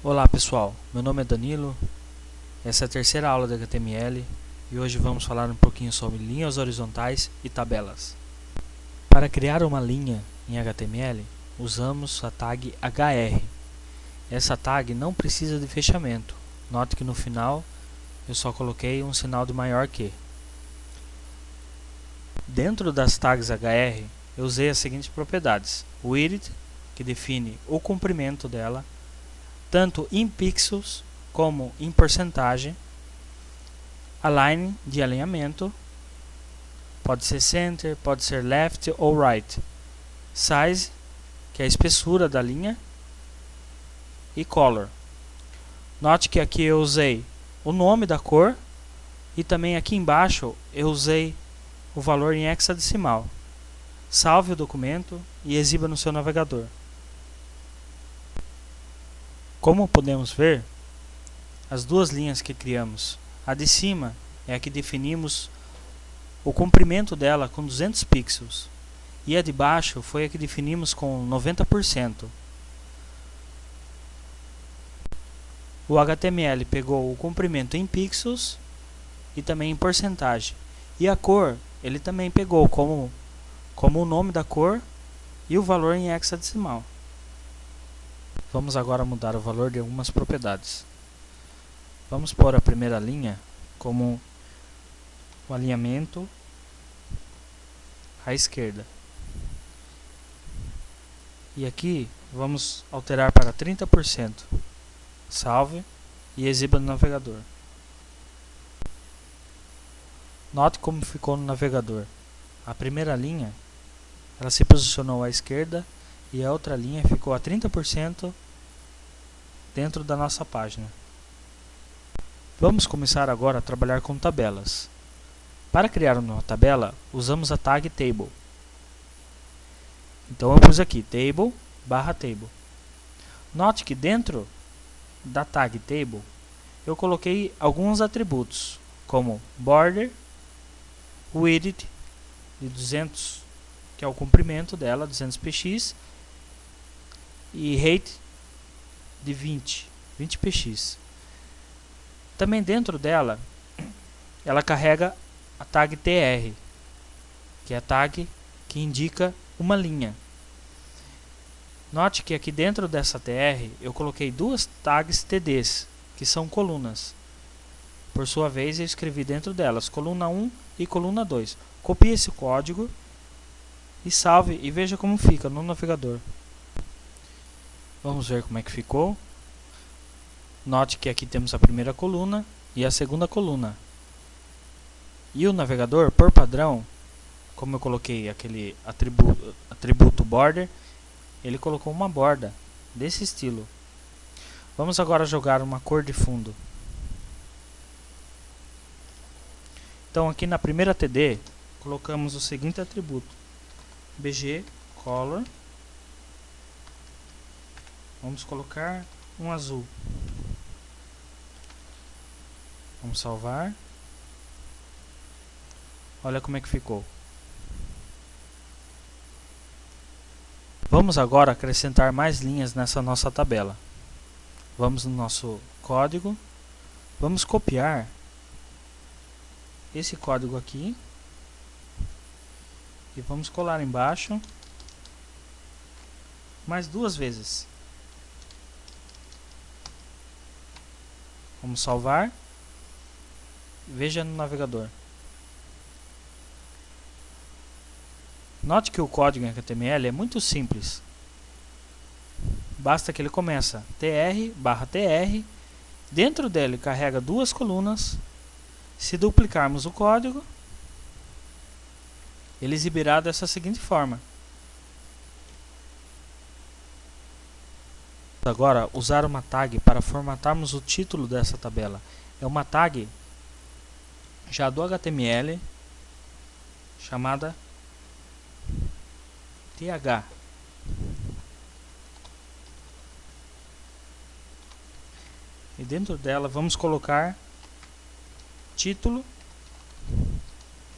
Olá pessoal, meu nome é Danilo, essa é a terceira aula de HTML e hoje vamos falar um pouquinho sobre linhas horizontais e tabelas. Para criar uma linha em HTML, usamos a tag hr. Essa tag não precisa de fechamento, note que no final eu só coloquei um sinal de maior que. Dentro das tags hr, eu usei as seguintes propriedades: width, que define o comprimento dela, tanto em pixels como em porcentagem, align, de alinhamento, pode ser center, pode ser left ou right, size, que é a espessura da linha, e color. Note que aqui eu usei o nome da cor e também aqui embaixo eu usei o valor em hexadecimal. Salve o documento e exiba no seu navegador. Como podemos ver, as duas linhas que criamos, a de cima é a que definimos o comprimento dela com 200 pixels e a de baixo foi a que definimos com 90%. O HTML pegou o comprimento em pixels e também em porcentagem, e a cor ele também pegou como o nome da cor e o valor em hexadecimal. Vamos agora mudar o valor de algumas propriedades. Vamos pôr a primeira linha como o alinhamento à esquerda. E aqui vamos alterar para 30%. Salve e exiba no navegador. Note como ficou no navegador. A primeira linha ela se posicionou à esquerda e a outra linha ficou a 30% dentro da nossa página. Vamos começar agora a trabalhar com tabelas. Para criar uma tabela, usamos a tag table. Então eu pus aqui table barra table. Note que dentro da tag table eu coloquei alguns atributos, como border, width de 200, que é o comprimento dela, 200 px, e height de 20 px. Também dentro dela, ela carrega a tag tr, que é a tag que indica uma linha. Note que aqui dentro dessa tr eu coloquei duas tags tds, que são colunas. Por sua vez, eu escrevi dentro delas coluna 1 e coluna 2. Copie esse código e salve e veja como fica no navegador. Vamos ver como é que ficou. Note que aqui temos a primeira coluna e a segunda coluna. E o navegador, por padrão, como eu coloquei aquele atributo border, ele colocou uma borda desse estilo. Vamos agora jogar uma cor de fundo. Então aqui na primeira TD, colocamos o seguinte atributo: bg color. Vamos colocar um azul. Vamos salvar. Olha como é que ficou. Vamos agora acrescentar mais linhas nessa nossa tabela. Vamos no nosso código. Vamos copiar esse código aqui e vamos colar embaixo mais duas vezes. Vamos salvar. Veja no navegador. Note que o código em HTML é muito simples. Basta que ele começa tr/tr, dentro dele carrega duas colunas. Se duplicarmos o código, ele exibirá dessa seguinte forma. Agora, usar uma tag para formatarmos o título dessa tabela. É uma tag já do HTML chamada th. E dentro dela vamos colocar título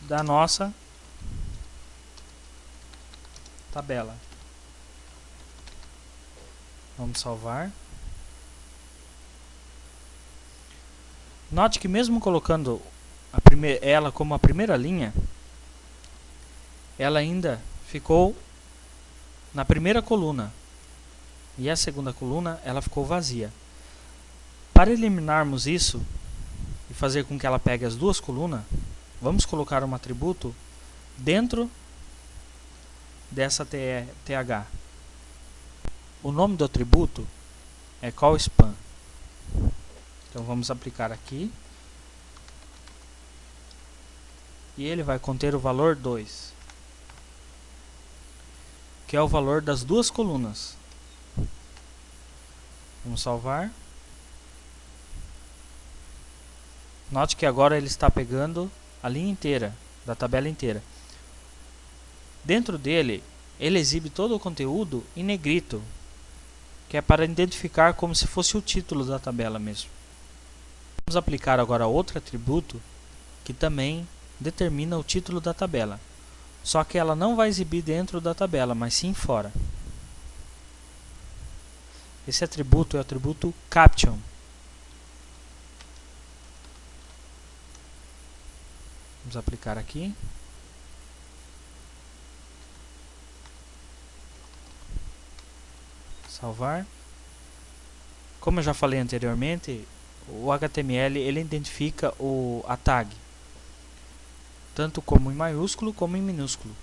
da nossa tabela. Vamos salvar. Note que mesmo colocando ela como a primeira linha, ela ainda ficou na primeira coluna. E a segunda coluna ela ficou vazia. Para eliminarmos isso e fazer com que ela pegue as duas colunas, vamos colocar um atributo dentro dessa TH. O nome do atributo é callSpan. Então vamos aplicar aqui. E ele vai conter o valor 2, que é o valor das duas colunas. Vamos salvar. Note que agora ele está pegando a linha inteira, da tabela inteira. Dentro dele, ele exibe todo o conteúdo em negrito, que é para identificar como se fosse o título da tabela mesmo. Vamos aplicar agora outro atributo que também determina o título da tabela. Só que ela não vai exibir dentro da tabela, mas sim fora. Esse atributo é o atributo caption. Vamos aplicar aqui. Salvar. Como eu já falei anteriormente, o HTML ele identifica a tag tanto como em maiúsculo como em minúsculo.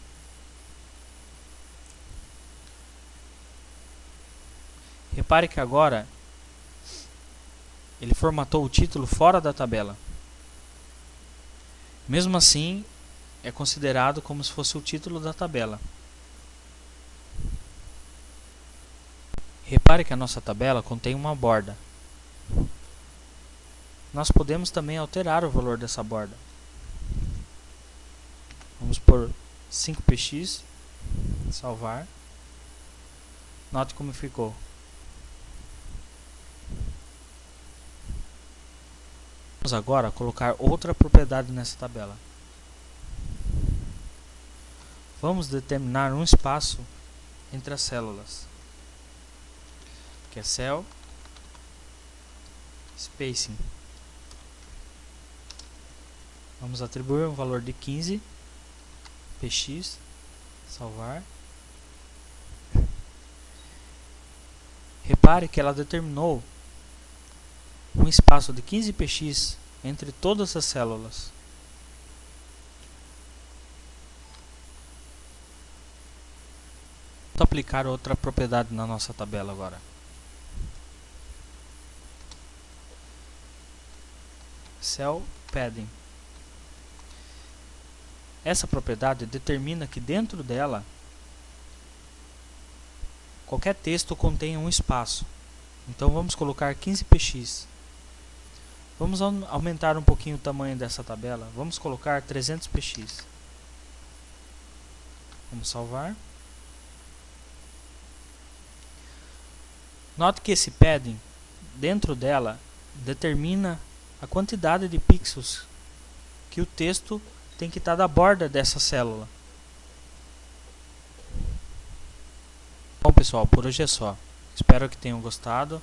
Repare que agora ele formatou o título fora da tabela. Mesmo assim, é considerado como se fosse o título da tabela. Repare que a nossa tabela contém uma borda. Nós podemos também alterar o valor dessa borda. Vamos por 5px, salvar. Note como ficou. Vamos agora colocar outra propriedade nessa tabela. Vamos determinar um espaço entre as células, que é cell spacing. Vamos atribuir um valor de 15 px, salvar. Repare que ela determinou um espaço de 15 px entre todas as células. Vamos aplicar outra propriedade na nossa tabela agora. Cell padding. Essa propriedade determina que dentro dela qualquer texto contém um espaço. Então vamos colocar 15px. Vamos aumentar um pouquinho o tamanho dessa tabela. Vamos colocar 300px. Vamos salvar. Note que esse padding dentro dela determina a quantidade de pixels que o texto tem que estar da borda dessa célula. Bom pessoal, por hoje é só. Espero que tenham gostado.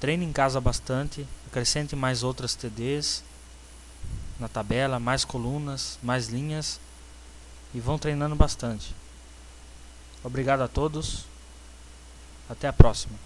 Treine em casa bastante, acrescente mais outras TDs na tabela, mais colunas, mais linhas e vão treinando bastante. Obrigado a todos. Até a próxima.